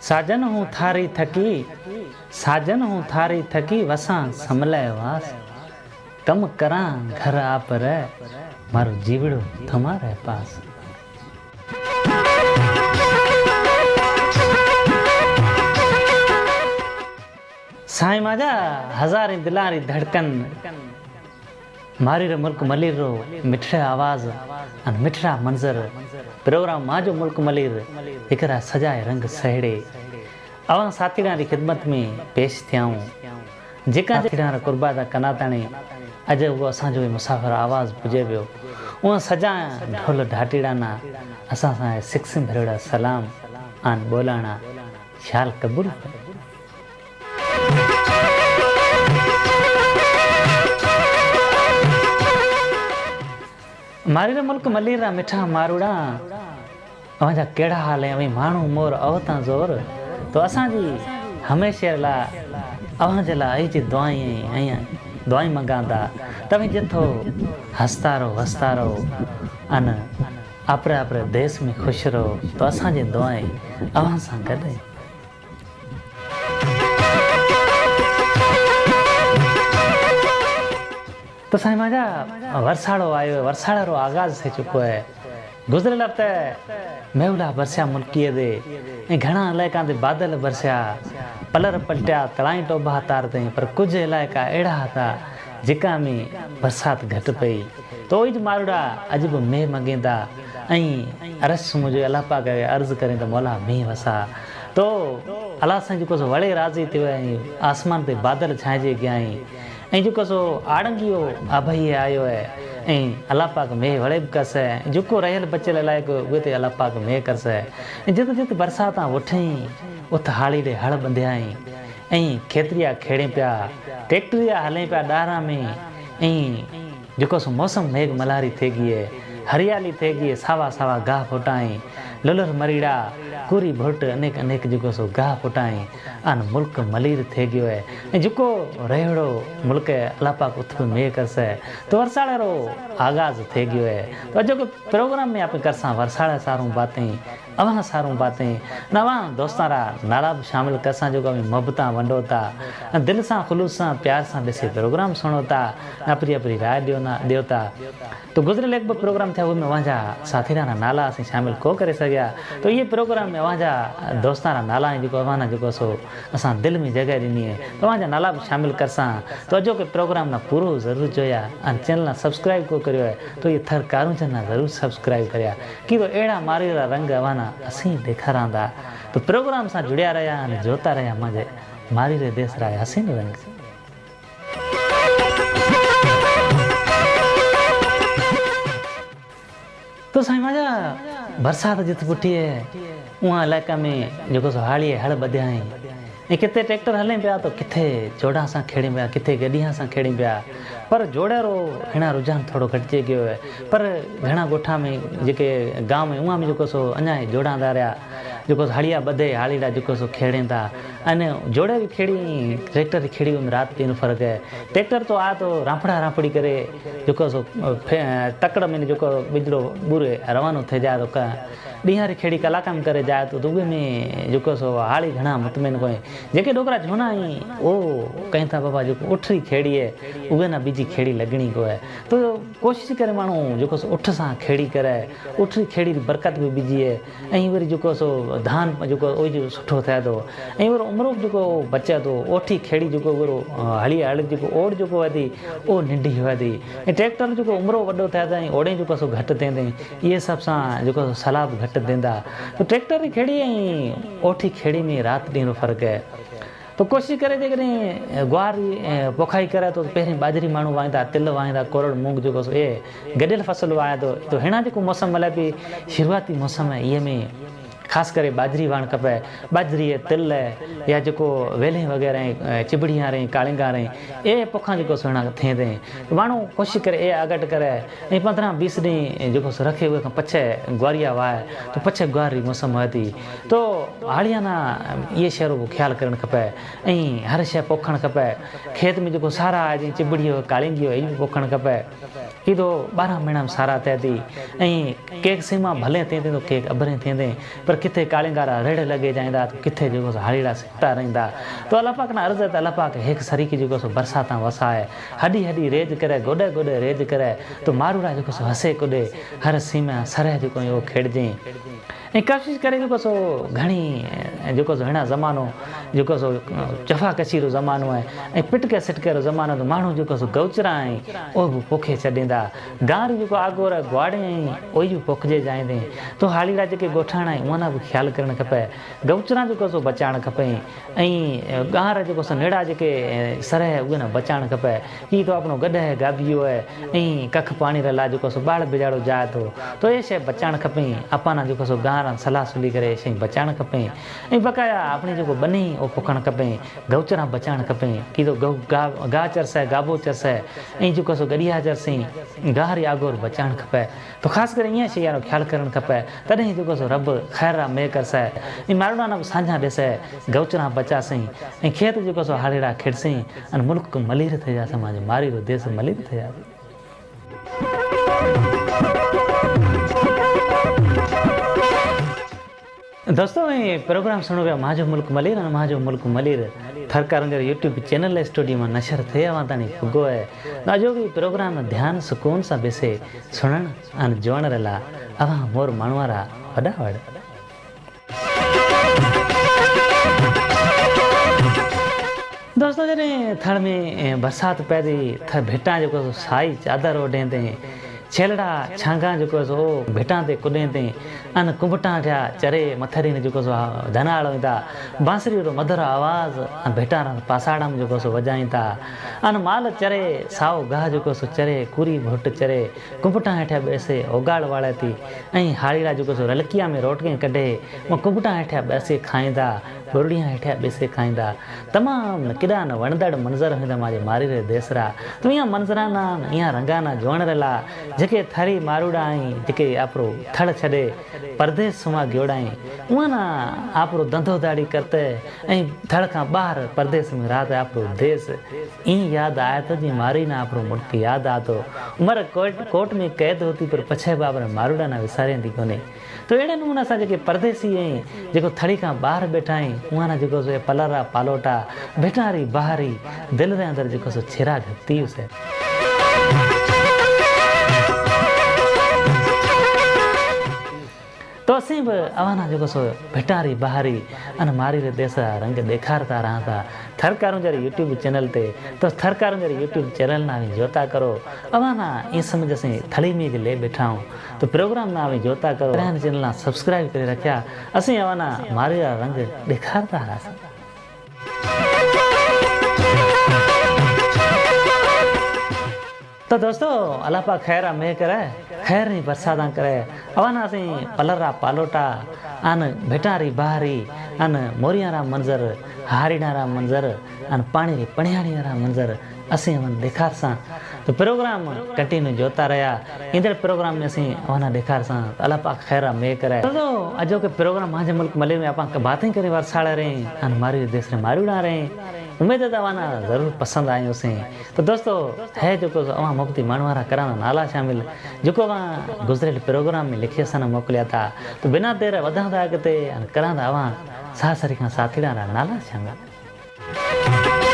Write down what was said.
साजन हूँ थारी थकी, साजन हूँ थारी थकी, वसां समले वास, कम करा घर आप रे, मारो जीवड़ो तुम्हारे पास। साईं माजा हजारी दिलारी धड़कन, मारी रे मुल्क मलीर रो मिठड़े आवाज अन मिठड़ा मंजर, प्रोग्राम माजो मुल्क मलीर एकरा सजाए रंग सहड़े। अवां साथीड़ा री खिदमत में पेश थियाऊं, जेका साथीड़ा रा कुर्बादा कनाताणी अज वो असांजो मुसाफ़िर आवाज़ पुजे पियो, उहा सजा ढोल ढाटीड़ा ना असां सां सिक्स भरेड़ा सलाम आन बोलाणा ख्याल कबूल। मारी रे मुल्क मलीरा मिठा मारूड़ा, अवांजा केड़ा हाल है अवी माण्हू मोर अवतां ज़ोर, तो असांजी हमेशा ला अवांजे ला आई जी दुआई मंगांदा, तवी जिथो हंसता रहो अन आपरे देश में खुश रहो, तो असांजी दुआई अवां सां गॾु। तो साईं माजा वरसाड़ो आयो, वरसाड़े रो आगाज़ थी चुको है। गुज़रियल हफ़्ते मेवला बरसिया मुल्कीअ दे, ऐं घणा इलाइक़ा ते बादल बरसिया, पलर पलटिया, तड़ाई टोभा तार तई, पर कुछ इलाइक़ा अहिड़ा था जेका में बरसात घटि पई। तो ई मारुड़ा अॼु बि मींहुं मङींदा ऐं अरस मुंहिंजो अलाह पाक खे अर्ज़ु करे त मौला मींहुं वसा। तो अलाह साईं जेको सो वड़े राज़ी थियो ऐं आसमान ते बादल छाइजी गया ऐं जेको सो आड़ंगियो अभई आयो है ऐं अलाह पाक में वड़े बि करसे, जेको रहियल बचियल इलाइक़ो उहे ते अलाह पाक में करसे। ऐं जिते जिते बरसातां उठई उत हाड़ी ॾे हड़ ॿंधियाई ऐं खेतरिया खेड़े पिया, ट्रैक्टरिया हलें पिया ॾारा में, ऐं जेको सो मौसम मेघ मल्हारी थिए गई है, हरियाली थिए गई है, सावा सावा गाह फुटाई, लुलर मरीड़ा कुरी भुट अनेक अनेक जेको सो गाह फुटाई अन मुल्क मलीर थिए गयो है। ऐं जेको रहिड़ो मुल्क अलाह पाक उथ में करसे, तो वरसाड़े रो आगाज़ थिए गयो है। तो अॼु प्रोग्राम में आप करसा वरसाड़े सारूं बातें, अवां सारूं बातें, नवां दोस्तां रा नाला भी शामिल करसा, जो मोहब्बतां वंडो था, दिल सां खुलूस सां प्यार सां ॾिसी प्रोग्राम सुनो था, अपनी राय ॾियो था। तो गुज़रियल एक प्रोग्राम थे उनमें अवांजा साथीरा नाला असीं शामिल को करे सघिया। तो ये प्रोग्राम में अवांजा दोस्तां रा नाला ऐं जेको अवां जेको सो असां दिल में जगह ॾिनी है, तो अवांजा नाला भी शामिल करसां। तो अॼो के प्रोग्राम ना पूरो ज़रूर जोया ऐं चैनल ना सब्सक्राइब को करियो है, तो ये थर कारूंचन ना ज़रूर सब्सक्राइब करिया कि तो अहिड़ा मारी रा रंग अवां असीं ॾेखारंदा। तो प्रोग्राम सां जुड़िया रहिया ऐं जोता रहिया मुंहिंजे मारी रे देश रा हसीन रंग। तो साईं माजा बरसात जित पुठी है उहा इलाइक़ा में जेको सो हाड़ी हड़ ॿधिया आहिनि ऐं किथे ट्रैक्टर हलें पिया, तो किथे जोड़ा सां खेड़ी पिया, किथे गॾिया सां खेड़ी पिया, पर जोड़े रो हिन रुझान थोड़ो घटिजी गयो है। पर घणा ॻोठा में जेके गांव में उहा में जेको सो अञा जोड़ांदा रहिया, जेको हड़िया ॿधे हाड़ीड़ा जेको सो खेड़े था, अने जोड़े भी खेड़ी ट्रैक्टर की खेड़ी में रात दिन फ़र्क़ु है। ट्रैक्टर तो आ तो रांपड़ा रांपड़ी करे जेको सो तकड़ में जेको बिजड़ो बुरे रवानो थे जाए, तो ॾींहं खेड़ी कलाक में करे जाए, तो दुबे में जेको सो हाड़ी घणा मुतमिन कोई जेके डोकरा झोना आई वो कहीं था बाबा जो उठरी खेड़ी है उहे ना बीजी खेड़ी लगनी को है। तो कोशिश करे माण्हू जेको सो उठ सां खेड़ी करे, उठरी खेड़ी की बरकत भी बीजी है ऐं वरी जेको सो धान जेको ओइजो सुठो थिए थो ऐं वरी उमिरो जेको बचे थो ओठी खेड़ी जेको वरो हली हल जेको ओड़ जेको आहे थी ओ नंढी हुए थी ऐं ट्रैक्टर जेको उमिरो वॾो थिए थो ऐं ओड़े जेको सो घटि थिए थी, इहे सभ सां जेको सलाह बि घटि ॾींदा। तो ट्रैक्टर की खेड़ी ऐं ओठी खेड़ी में रात ॾींहं जो फ़र्क़ु है। तो कोशिशि करे जेकॾहिं गुआरी पोखाई करे तो पहिरीं बाजरी माण्हू वाईंदा, तिल वाईंदा, कोरड़ मूंग जेको सो इहे गॾियल फसल वाए थो। तो हिन जेको मौसम हले पई शुरूआती मौसम आहे, इहे में ख़ासि करे बाजरी वाण खपे, बाजरी तिल या जेको वेले वग़ैरह चिबड़ियां रही कालिंगा रही ए पोखां जेको सुहिणा थिए थी, माण्हू कोशिशि करे ए अगट करे ऐं 15-20 ॾींहं जेको सो रखे उहे खां पछे गुआरिया वाहे, तो पछे गुआरी मौसम आहे थी। तो हाड़िया ना इहे शहरों ख़्यालु करणु खपे ऐं हर शइ पोखणु खपे। खेत में जेको सारा आहे जीअं चिबड़ियो कालिंगियो इहो पोखणु खपे कि तो 12 महीना में सारा थे थी केक सीमा भले थे तो केक अबरे थे पर किथे कालिंगारा रेड़ लगे जाइंदा तो किथे जो हाड़ीड़ा सिकता रहिंदा तो अल्लाह पाक ना अर्ज़ है अल्लाह पाक एक सरीकी जो बरसात वसाए हडी हडी रेज करे गोडे गोडे रेज करे तो मारूड़ा जो हसे कुॾे हर सीमा सरह जो यो खेड़जे कोशिश करे जो घणी जो हिना ज़मानो जो जफ़ा कशीरो ज़मानो है पिटके सिटके ज़मानो तो माण्हू जो गौचरा उहो भी पोखे छॾींदा गार जो आगोर ग्वाड़े ओयू पोखजे जाइंदे तो हालीड़ा जो गोठाणा उन भी ख्याल करणु खपे गौचरा जो बचाइणु खपे गार जो नेड़ा जो सरह उहे न बचाइणु खपे ही तो अपनो गॾह गाबियो है कख पानी ला जो बाड़ बिजाड़ो जाए तो ये शइ बचाइणु खपे अपाना जो गार सलाह सुली करे शइ बचाइणु खपे बक़ाया अपनी जो बनी वो पोखणु खपे गौचरा बचाइणु खपे की तो गा चरसे गाबो चरसे जो गॾिया चरसे गार आगोर बचाइणु खपे तो ख़ासि करे ईअं शइ वारो ख़्यालु करणु खपे तॾहिं जो रब ख़ैर मे करसे मारूड़ा न साझा ॾिसे गौचरा बचासीं खेत जो हाड़ीड़ा खिड़सीं मुल्क मलीर थे जासे मां मारी रो देश मलीर थे जासे। दोस्तों प्रोग्राम सुनो पिया माजो मुल्क मलीर माजो मुल्क मलीर थरकार यूट्यूब चैनल स्टूडियो में नशर थे ताणी पुगो है अजो भी प्रोग्राम ध्यान सुकून से बेसे सुनण और जोण रहा अवा मोर मानवारा वडा वड दोस्तों जॾहिं थड़ में बरसात पै थी भेटा जो साई चादर ओढ़े छेलड़ा छांगा जो भेटा ते कुॾे ते अन कुंभटा थिया चरे मथरी ने जो धनाड़ ईंदा बांसरी रो मधुर आवाज़ भेटा पासाड़ा में जो वजाईंदा अन माल चरे साओ गाह जो चरे कूरी भुट चरे कुंभटा हेठिया बेसे ओगाड़ वाड़े थी हाड़ीड़ा जो रलकिया में रोटके कढे कुंभटा हेठिया बेसे खाईंदा बुरड़िया हेठिया बेसे खाईंदा तमाम केॾा न वणदड़ मंज़र हूंदा माजे मारी रे देसरा तो इहा मंज़राना इहा रंगाना जोण रला जेके थरी मारूड़ा जेके आपरो थड़ छड़े परदेस सुमा ॻोड़ाई उहा ना आपरो धंधो दाड़ी करते थड़ का बाहर परदेस में रात आपरो देश ईं याद आया तो जी मारी ना आपरो मुल्क याद आतो उमर कोर्ट में कैद होती पर पछे बाबर मारूड़ा ना विसारेंदी कोने तो अड़े नमूना से जो परदेसी जो थड़ी का बाहर बैठा उहाँ जो पलरा पालोटा भेटारी बाहरी दिल के अंदर जो छिरा घती उसे तो असीं भी अवाना जो भेटारी बाहरी अन मारी रे देश रंग देखारता रहा था थरकारों जरे यूट्यूब चैनल ते तो थरकारों जरे यूट्यूब चैनल ना भी जोता करो अवाना ये समझ असीं थड़ी में ले बैठा हूँ तो प्रोग्राम ना भी जोता करो चैनल ना सब्सक्राइब करे रखा असीं अवाना मारी रा रंग देखारता रहा। तो दोस्तों अल्लाह पाक खैर में करे खैर नहीं बरसात करे अवाना से पलरा पालोटा अन भेटारी बाहरी अन मोरियारा मंजर हारीडारा मंजर अन पानी री पणियाणीरा मंजर असीं अवन देखार सां तो प्रोग्राम कंटिन्यू जोता रहा इंदर प्रोग्राम में असीं अवाना देखार सां अल्लाह पाक खैर में करे तो अजो के प्रोग्राम माजे मुल्क मले में आप बातें करे वरसाड़ा रहे अन मारी देश रे मारूड़ा रहे उम्मीद है अवाना ज़रूर पसंद आयो से तो दोस्तों है जो अवां मुफ्ती मानवारा कराना नाला शामिल जो अवां गुजरियल प्रोग्राम में लिखी असां मोकलिया था तो बिना देर वधांदा अॻिते करांदा अवां सासरी खां साथीड़ा नाला शामिल।